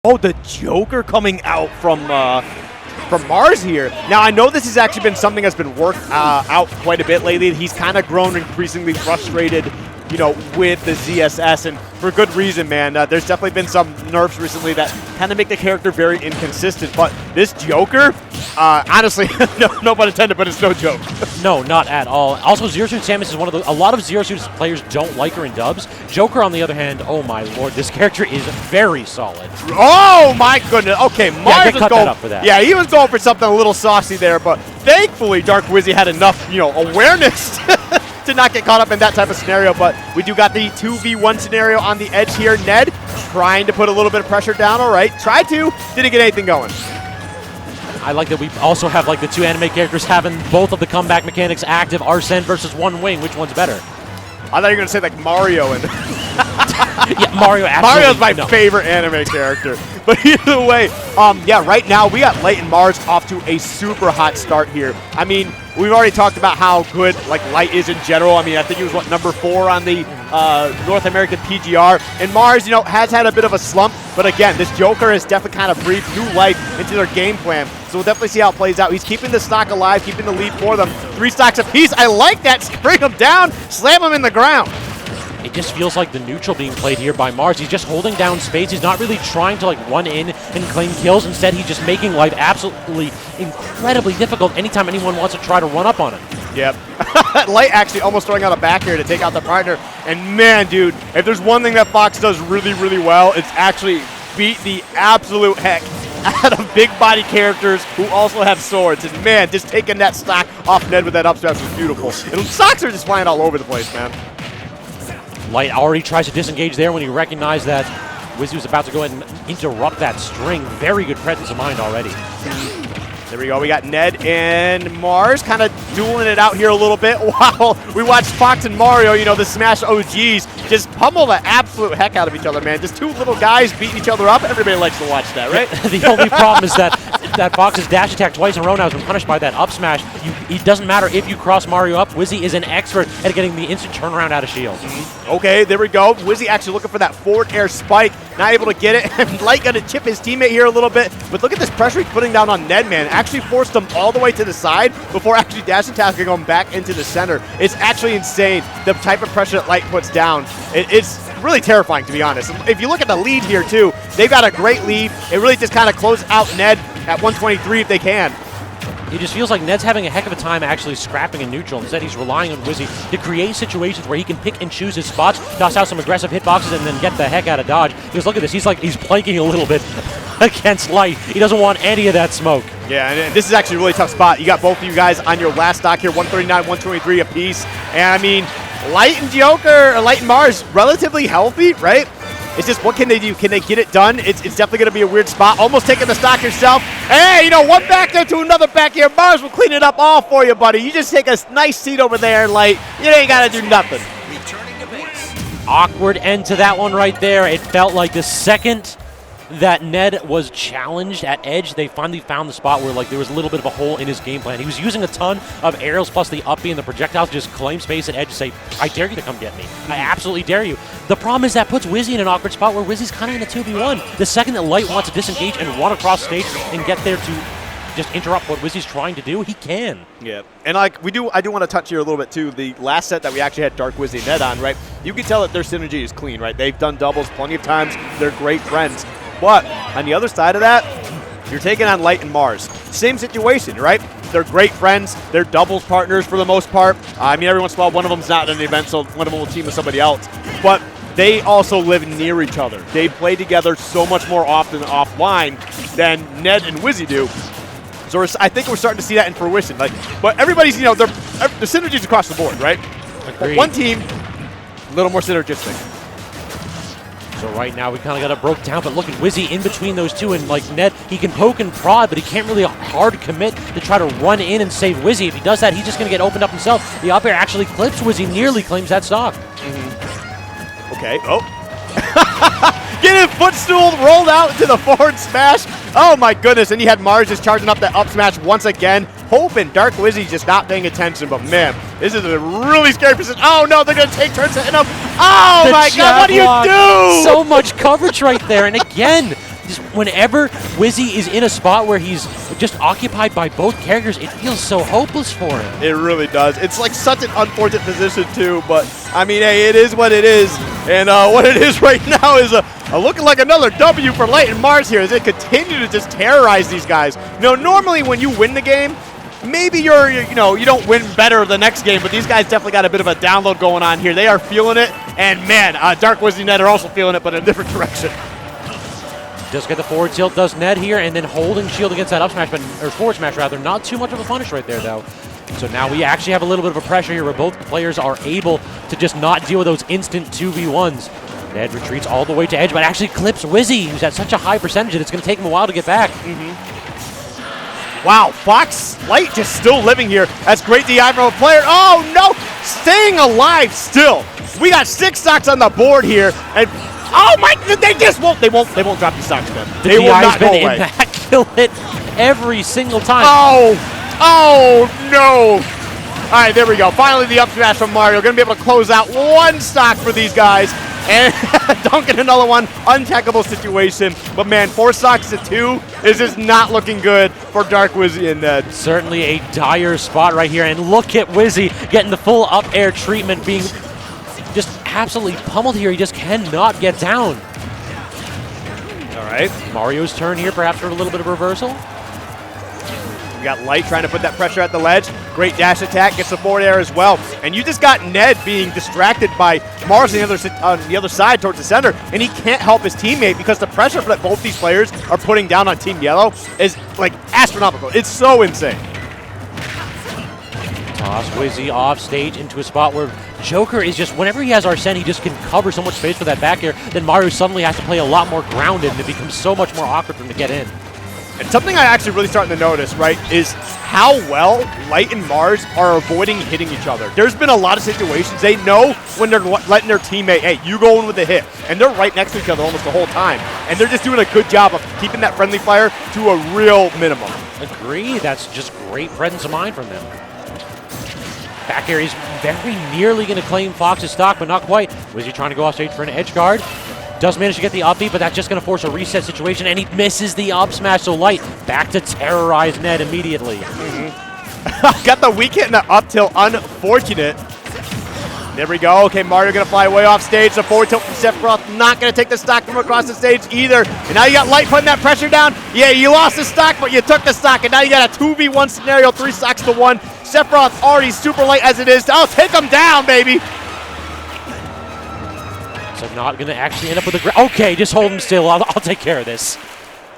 Oh, the Joker coming out from Mars here. Now, I know this has actually been something that's been worked out quite a bit lately. He's kind of grown increasingly frustrated, you know, with the ZSS, and for good reason, man. There's definitely been some nerfs recently that kind of make the character very inconsistent, but this Joker, honestly, no pun intended, but it's no joke. No, not at all. Also, Zero Suit Samus is one of a lot of Zero Suit players don't like her in dubs. Joker, on the other hand, oh my lord, this character is very solid. Oh my goodness. Okay, Mars was going for that. Yeah, he was going for something a little saucy there, but thankfully Dark Wizzy had enough, you know, awareness to not get caught up in that type of scenario. But we do got the 2v1 scenario on the edge here. Ned trying to put a little bit of pressure down. All right, tried to, didn't get anything going. I like that we also have like the two anime characters having both of the comeback mechanics active. Arsene versus One Wing. Which one's better? I thought you were going to say like Mario and yeah, Mario absolutely. Mario's my favorite anime character. But either way, yeah, right now we got Light and Mars off to a super hot start here. I mean, we've already talked about how good like Light is in general. I mean, I think he was what, number 4 on the North American PGR. And Mars, you know, has had a bit of a slump. But again, this Joker has definitely kind of breathed new life into their game plan. So we'll definitely see how it plays out. He's keeping the stock alive, keeping the lead for them. 3 stocks apiece. I like that. Bring him down, slam him in the ground. It just feels like the neutral being played here by Mars. He's just holding down space. He's not really trying to like run in and claim kills. Instead, he's just making life absolutely incredibly difficult anytime anyone wants to try to run up on him. Yep. Light actually almost throwing out a back here to take out the partner. And man, dude, if there's one thing that Fox does really, really well, it's actually beat the absolute heck out of big body characters who also have swords. And man, just taking that stock off Ned with that up smash was beautiful. And stocks are just flying all over the place, man. Light already tries to disengage there when he recognized that Wizzy was about to go ahead and interrupt that string. Very good presence of mind already. There we go. We got Ned and Mars kind of dueling it out here a little bit while we watch Fox and Mario, you know, the Smash OGs, just pummel the absolute heck out of each other, man. Just 2 little guys beating each other up. Everybody likes to watch that, right? The only problem is that Fox's dash attack twice in a row now has been punished by that up smash. It doesn't matter if you cross Mario up. Wizzy is an expert at getting the instant turnaround out of shield. Okay, there we go. Wizzy actually looking for that forward air spike. Not able to get it. And Light going to chip his teammate here a little bit. But look at this pressure he's putting down on Ned, man. Actually forced him all the way to the side before actually dash attacking him back into the center. It's actually insane, the type of pressure that Light puts down. It's really terrifying, to be honest. If you look at the lead here, too, they've got a great lead. It really just kind of closes out Ned at 123 if they can. It just feels like Ned's having a heck of a time actually scrapping in neutral. Instead, he's relying on Wizzy to create situations where he can pick and choose his spots, toss out some aggressive hitboxes, and then get the heck out of dodge. Because look at this, he's planking a little bit against Light. He doesn't want any of that smoke. Yeah, and this is actually a really tough spot. You got both of you guys on your last stock here, 139, 123 apiece. And I mean, Light and Joker, or Light and Mars, relatively healthy, right? It's just, what can they do? Can they get it done? It's definitely going to be a weird spot. Almost taking the stock yourself. Hey, you know, one back there to another back here. Mars will clean it up all for you, buddy. You just take a nice seat over there, Light. You ain't got to do nothing. Awkward end to that one right there. It felt like the second that Ned was challenged at edge, they finally found the spot where like there was a little bit of a hole in his game plan. He was using a ton of aerials plus the up B and the projectiles to just claim space at edge and say, I dare you to come get me. I absolutely dare you. The problem is that puts Wizzy in an awkward spot where Wizzy's kind of in a 2v1. The second that Light wants to disengage and run across stage and get there to just interrupt what Wizzy's trying to do, he can. Yeah, and like I do want to touch here a little bit too. The last set that we actually had Dark Wizzy and Ned on, right? You can tell that their synergy is clean, right? They've done doubles plenty of times. They're great friends. But on the other side of that, you're taking on Light and Mars. Same situation, right? They're great friends. They're doubles partners for the most part. I mean, every once in a while, one of them's not in an event, so one of them will team with somebody else. But they also live near each other. They play together so much more often offline than Ned and Wizzy do. So I think we're starting to see that in fruition. Like, but everybody's, you know, the synergies across the board, right? Agreed. One team, a little more synergistic. So right now we kind of got it broke down, but look at Wizzy in between those two, and like Ned, he can poke and prod, but he can't really hard commit to try to run in and save Wizzy. If he does that, he's just going to get opened up himself. The up air actually clips Wizzy, nearly claims that stock. Okay, oh. Get his footstool rolled out to the forward smash. Oh my goodness, and you had Mars just charging up that up smash once again. Hoping Dark Wizzy just not paying attention, but man, this is a really scary position. Oh no, they're gonna take turns hitting him. Oh my god, what do you do? So much coverage right there, and again, just whenever Wizzy is in a spot where he's just occupied by both characters, it feels so hopeless for him. It really does. It's like such an unfortunate position too, but I mean, hey, it is what it is. And what it is right now is looking like another W for Light and Mars here as they continue to just terrorize these guys. You know, normally when you win the game, maybe you don't win better the next game, but these guys definitely got a bit of a download going on here. They are feeling it, and man, Dark Wizzy Ned are also feeling it, but in a different direction. Just get the forward tilt, does Ned here, and then holding shield against that up smash, or forward smash rather. Not too much of a punish right there, though. So now we actually have a little bit of a pressure here where both players are able to just not deal with those instant 2v1s. Ned retreats all the way to edge, but actually clips Wizzy, who's at such a high percentage that it's going to take him a while to get back. Wow, Fox Light just still living here. That's great DI from a player. Oh no, staying alive still. We got 6 stocks on the board here, and oh my, they won't drop these stocks, man. They will not go away. Kill it every single time. Oh no. All right, there we go. Finally, the up smash from Mario. Going to be able to close out 1 stock for these guys. And Duncan, another one, untackable situation. But man, 4 stocks to 2 is just not looking good for Dark Wizzy and Ned. Certainly a dire spot right here. And look at Wizzy getting the full up air treatment, being just absolutely pummeled here. He just cannot get down. All right. Mario's turn here, perhaps for a little bit of reversal. We got Light trying to put that pressure at the ledge. Great dash attack, gets the forward air as well. And you just got Ned being distracted by Mars on the other side towards the center, and he can't help his teammate because the pressure that both these players are putting down on Team Yellow is like astronomical. It's so insane. Toss Wizzy off stage into a spot where Joker is just, whenever he has Arsene, he just can cover so much space for that back air. Then Mario suddenly has to play a lot more grounded, and it becomes so much more awkward for him to get in. And something I actually really starting to notice, right, is how well Light and Mars are avoiding hitting each other. There's been a lot of situations they know when they're letting their teammate, hey, you go in with a hit, and they're right next to each other almost the whole time. And they're just doing a good job of keeping that friendly fire to a real minimum. Agree. That's just great presence of mind from them. Back air is very nearly going to claim Fox's stock, but not quite. Wizzy trying to go off stage for an edge guard. Does manage to get the up beat, but that's just going to force a reset situation, and he misses the up smash, so Light back to terrorize Ned immediately. Got the weak hit and the up tilt, unfortunate. There we go. Okay, Mario going to fly way off stage. The forward tilt from Sephiroth, not going to take the stock from across the stage either. And now you got Light putting that pressure down. Yeah, you lost the stock, but you took the stock, and now you got a 2v1 scenario, 3 stocks to 1. Sephiroth already super light as it is. Oh, take him down, baby. So not going to actually end up with a... Okay, just hold him still. I'll take care of this.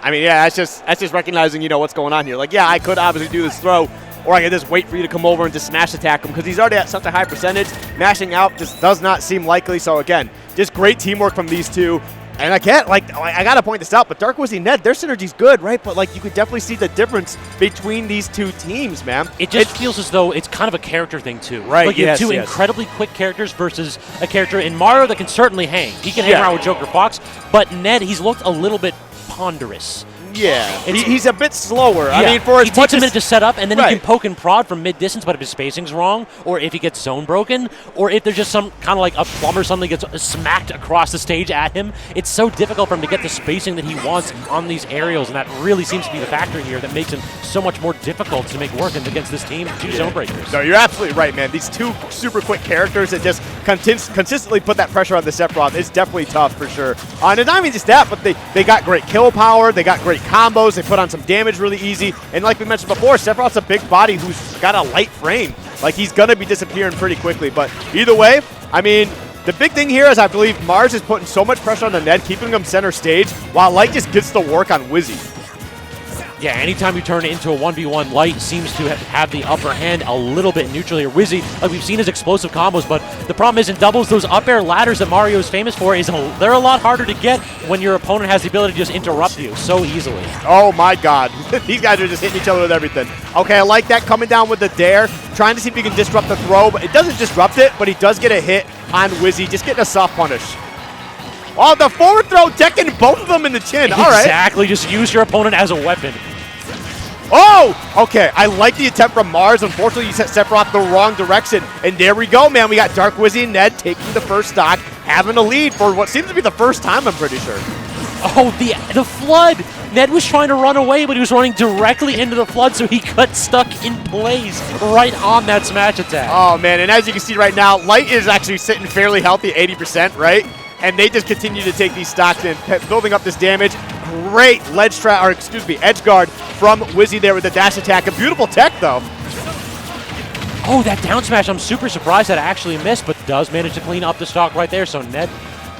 I mean, yeah, that's just recognizing, what's going on here. Like, yeah, I could obviously do this throw, or I could just wait for you to come over and just smash attack him because he's already at such a high percentage. Mashing out just does not seem likely. So, again, just great teamwork from these two. And again, like, I got to point this out, but Dark Wizzy Ned, their synergy's good, right? But, like, you could definitely see the difference between these two teams, man. It just feels as though it's kind of a character thing, too. Right, like, you have two incredibly quick characters versus a character in Mario that can certainly hang. He can hang around with Joker Fox, but Ned, he's looked a little bit ponderous. Yeah, he's a bit slower. Yeah. I mean, for as he takes a minute to set up, and then he can poke and prod from mid-distance, but if his spacing's wrong, or if he gets zone broken, or if there's just some kind of like a plumber suddenly gets smacked across the stage at him, it's so difficult for him to get the spacing that he wants on these aerials, and that really seems to be the factor here that makes him so much more difficult to make work against this team, two zone breakers. No, you're absolutely right, man. These two super quick characters that just consistently put that pressure on the Sephiroth is definitely tough for sure. And not even just that, but they got great kill power, they got great combos, they put on some damage really easy, and like we mentioned before, Sephiroth's a big body who's got a light frame. Like, he's going to be disappearing pretty quickly, but either way, I mean, the big thing here is I believe Mars is putting so much pressure on the Ned, keeping him center stage, while Light just gets to work on Wizzy. Yeah, anytime you turn it into a 1v1, Light seems to have the upper hand a little bit neutrally. Or Wizzy, like we've seen his explosive combos, but the problem is in doubles, those up air ladders that Mario is famous for, they're a lot harder to get when your opponent has the ability to just interrupt you so easily. Oh my god, these guys are just hitting each other with everything. Okay, I like that, coming down with the dare, trying to see if he can disrupt the throw, but it doesn't disrupt it, but he does get a hit on Wizzy, just getting a soft punish. Oh, the forward throw, decking both of them in the chin. All right. Exactly, just use your opponent as a weapon. Oh, okay. I like the attempt from Mars. Unfortunately, you set Sephiroth the wrong direction. And there we go, man. We got Dark Wizzy and Ned taking the first stock, having a lead for what seems to be the first time, I'm pretty sure. Oh, the flood! Ned was trying to run away, but he was running directly into the flood, so he got stuck in place right on that smash attack. Oh, man, and as you can see right now, Light is actually sitting fairly healthy, 80%, right? And they just continue to take these stocks and building up this damage. Great edge guard from Wizzy there with the dash attack. A beautiful tech, though. Oh, that down smash, I'm super surprised that actually missed, but does manage to clean up the stock right there. So Ned,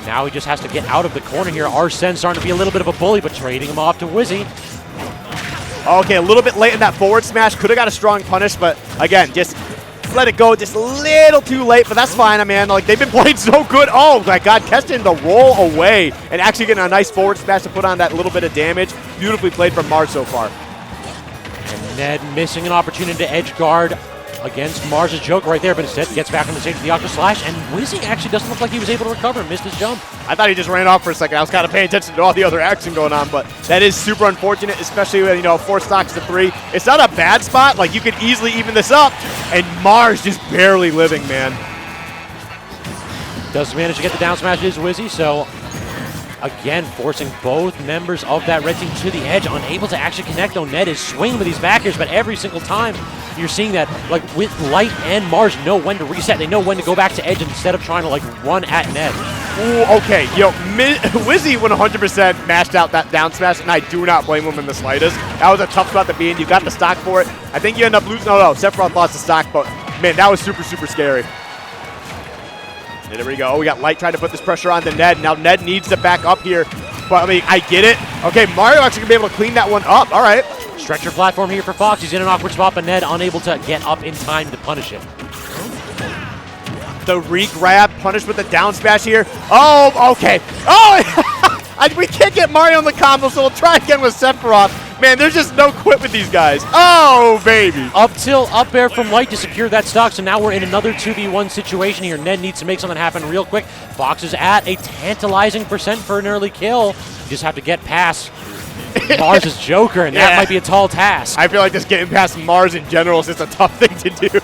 now he just has to get out of the corner here. Arsene starting to be a little bit of a bully, but trading him off to Wizzy. Okay, a little bit late in that forward smash. Could have got a strong punish, but again, just let it go just a little too late, but that's fine, man. Like, they've been playing so good. Oh, my God, Keston the roll away and actually getting a nice forward smash to put on that little bit of damage. Beautifully played from Mars so far. And Ned missing an opportunity to edge guard against Mars' joke right there, but instead gets back on the stage with the Octo Slash, and Wizzy actually doesn't look like he was able to recover, missed his jump. I thought he just ran off for a second. I was kind of paying attention to all the other action going on, but that is super unfortunate, especially when, 4 stocks to 3. It's not a bad spot. Like, you could easily even this up, and Mars just barely living, man. Does manage to get the down smash is Wizzy, so again, forcing both members of that red team to the edge, unable to actually connect, though Ned is swinging with these backers, but every single time you're seeing that, like, with Light and Mars know when to reset. They know when to go back to edge instead of trying to, like, run at Ned. Ooh, okay. Wizzy 100% mashed out that down smash, and I do not blame him in the slightest. That was a tough spot to be in. You got the stock for it. I think you end up losing. No, Sephiroth lost the stock, but, man, that was super, super scary. And there we go. We got Light trying to put this pressure on to Ned. Now Ned needs to back up here. But, I mean, I get it. Okay, Mario actually going to be able to clean that one up. All right. Stretcher platform here for Fox. He's in an awkward spot, but Ned unable to get up in time to punish it. The re-grab, punish with the down smash here. Oh, okay. Oh, we can't get Mario in the combo, so we'll try again with Sephiroth. Man, there's just no quit with these guys. Oh, baby. Up tilt, up air from Light to secure that stock, so now we're in another 2v1 situation here. Ned needs to make something happen real quick. Fox is at a tantalizing % for an early kill. You just have to get past Mars' Joker, and that might be a tall task. I feel like just getting past Mars in general is just a tough thing to do.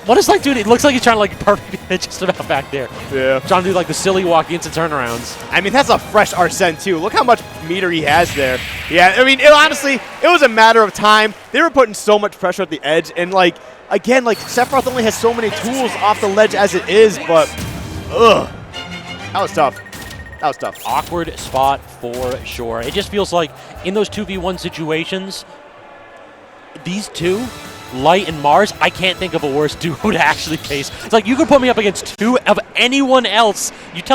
What is Light doing? It looks like he's trying to, like, perfect it just about back there. Yeah. Trying to do, like, the silly walk into turnarounds. I mean, that's a fresh Arsene, too. Look how much meter he has there. Yeah, I mean, honestly, it was a matter of time. They were putting so much pressure at the edge, and, like, again, like, Sephiroth only has so many tools off the ledge as it is, but, ugh. That was tough. That was tough. Awkward spot for sure. It just feels like in those 2v1 situations, these two, Light and Mars, I can't think of a worse duo to actually face. It's like you could put me up against two of anyone else. You tell